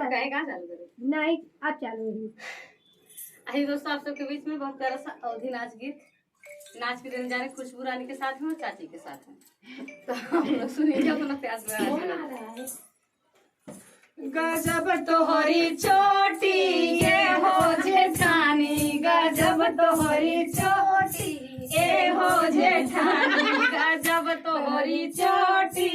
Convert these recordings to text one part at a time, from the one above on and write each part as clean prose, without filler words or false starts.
कहे कहाँ चालू करे? नहीं अब चालू हुई। आई दोस्तों, आप सबके बीच में बहुत प्यारा सा अवधि नाच के दिन जाने खुशबू रानी के साथ में और चाची के साथ में। तो हम लोग सुनिए अपना प्यास में। गजब तोहरी चोटी ये हो जेठानी, गजब तोहरी चोटी ये हो जेठानी, गजब तोहरी चोटी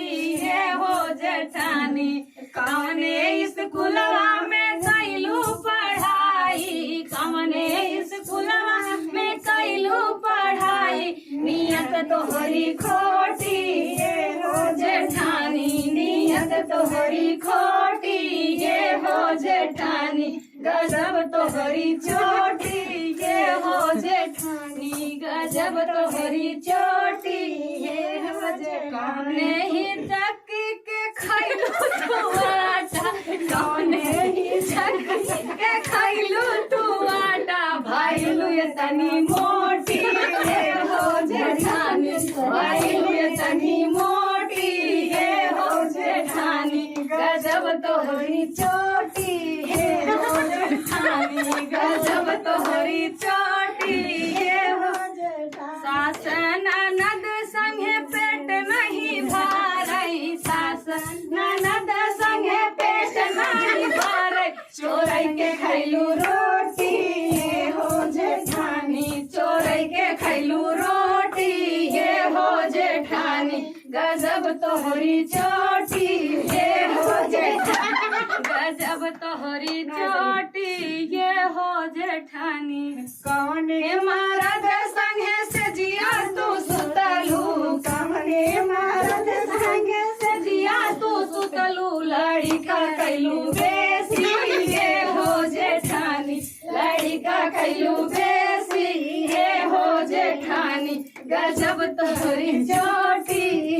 ये हो जेठानी। कौने स्कूलवा में कैलू पढ़ाई, कौने स्कूलवा में कैलू पढ़ाई, नियत तोहरी खोटी ये हो जेठानी, नियत तोहरी खोटी ये हो जेठानी, गजब तोहरी चोटी ये हो जेठानी, गजब तोहरी चोटी ये हो जेठानी। ही तक के खैलू तू आटा, कौने ही तक के खैलू तू आटा, भाईलू ये तनी मोटी ये हो जेठानी, भाईलू ये तनी मोटी ये हो जेठानी, गजब तोहरी चोटी ये हो जेठानी, गजब तोहरी चोटी ये हो जेठानी। सास ननद संगे पेट नहीं भरई, सास ननद संगे पेट नहीं भरई, चोरई के खैलू रोटी ये हो जेठानी, चोरई के खैलू रोटी ये हो जेठानी, गजब तोहरी चोटी ये हो जेठानी, गजब तोहरी चोटी ये हो जेठानी। कौने मरद संगे से जिया तू सुतलू, कौने मरद संगे से जिया तू सुतलू, लड़का कैलू बेसी ये हो जेठानी, लड़का कैलू बेसी ये हो जेठानी, गजब तोहरी चोटी